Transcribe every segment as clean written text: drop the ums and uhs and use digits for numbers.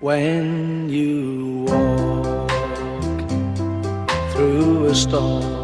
When you walk through a storm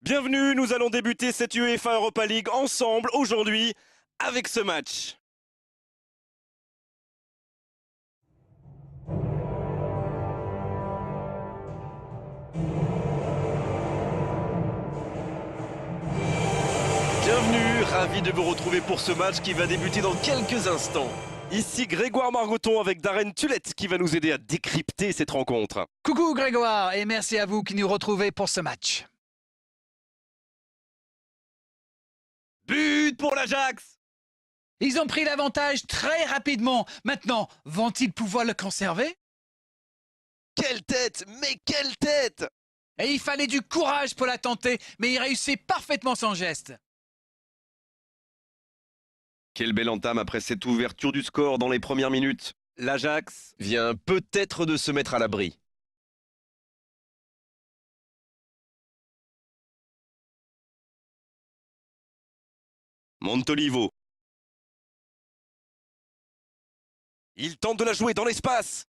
Bienvenue, nous allons débuter cette UEFA Europa League ensemble aujourd'hui avec ce match. Bienvenue, ravi de vous retrouver pour ce match qui va débuter dans quelques instants. Ici Grégoire Margoton avec Darren Tulette qui va nous aider à décrypter cette rencontre. Coucou Grégoire et merci à vous qui nous retrouvez pour ce match. But pour l'Ajax! Ils ont pris l'avantage très rapidement. Maintenant, vont-ils pouvoir le conserver? Quelle tête! Mais quelle tête! Et il fallait du courage pour la tenter, mais il réussit parfaitement son geste. Quelle belle entame après cette ouverture du score dans les premières minutes. L'Ajax vient peut-être de se mettre à l'abri. Montolivo. Il tente de la jouer dans l'espace.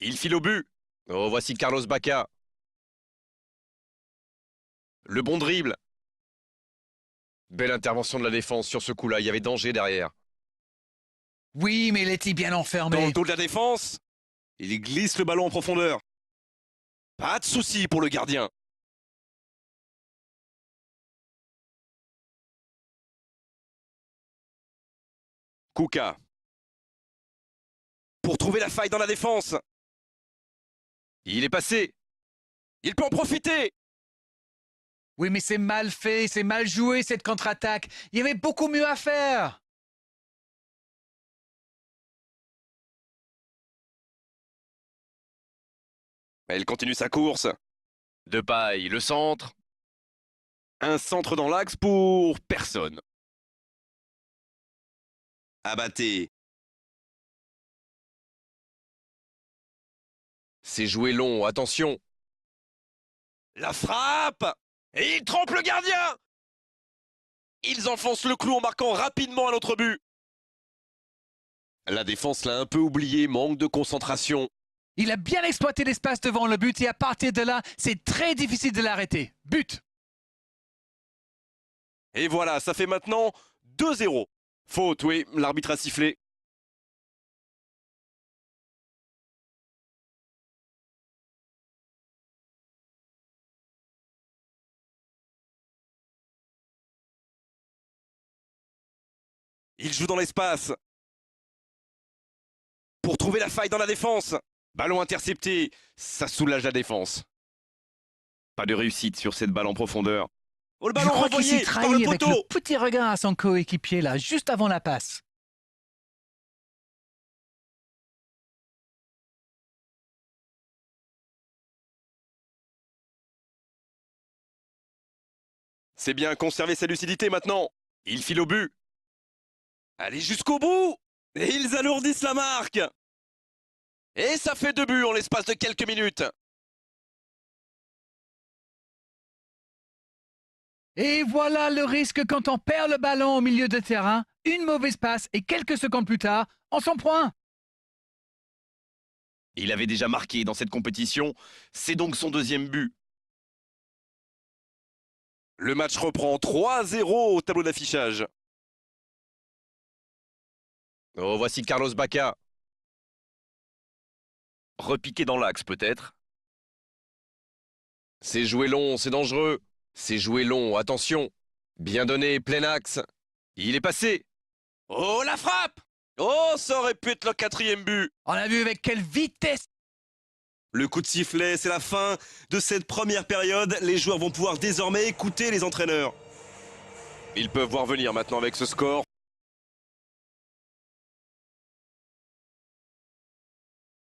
Il file au but. Oh, voici Carlos Bacca. Le bon dribble. Belle intervention de la défense sur ce coup-là. Il y avait danger derrière. Oui, mais il était bien Dans enfermé. le dos de la défense, il glisse le ballon en profondeur. Pas de souci pour le gardien. Kuka. Pour trouver la faille dans la défense. Il est passé. Il peut en profiter. Oui, mais c'est mal fait, c'est mal joué cette contre-attaque. Il y avait beaucoup mieux à faire. Elle continue sa course. Depay, le centre. Un centre dans l'axe pour personne. Abatté. C'est joué long, attention. La frappe! Et il trompe le gardien! Ils enfoncent le clou en marquant rapidement un autre but. La défense l'a un peu oublié, manque de concentration. Il a bien exploité l'espace devant le but et à partir de là, c'est très difficile de l'arrêter. But! Et voilà, ça fait maintenant 2-0. Faute, oui, l'arbitre a sifflé. Il joue dans l'espace. Pour trouver la faille dans la défense. Ballon intercepté, ça soulage la défense. Pas de réussite sur cette balle en profondeur. Oh, le Je ballon crois qu'il renvoyé s'est dans le trahi avec poteau. le petit regard à son coéquipier là, juste avant la passe. C'est bien, conserver sa lucidité maintenant. Il file au but. Allez jusqu'au bout. Et ils alourdissent la marque. Et ça fait 2 buts en l'espace de quelques minutes. Et voilà le risque quand on perd le ballon au milieu de terrain, une mauvaise passe et quelques secondes plus tard, on s'en prend. Il avait déjà marqué dans cette compétition. C'est donc son deuxième but. Le match reprend 3-0 au tableau d'affichage. Oh, voici Carlos Bacca. Repiqué dans l'axe peut-être. C'est joué long, c'est dangereux. C'est joué long, attention. Bien donné, plein axe. Il est passé. Oh, la frappe! Oh, ça aurait pu être le 4e but. On a vu avec quelle vitesse. Le coup de sifflet, c'est la fin de cette première période. Les joueurs vont pouvoir désormais écouter les entraîneurs. Ils peuvent voir venir maintenant avec ce score.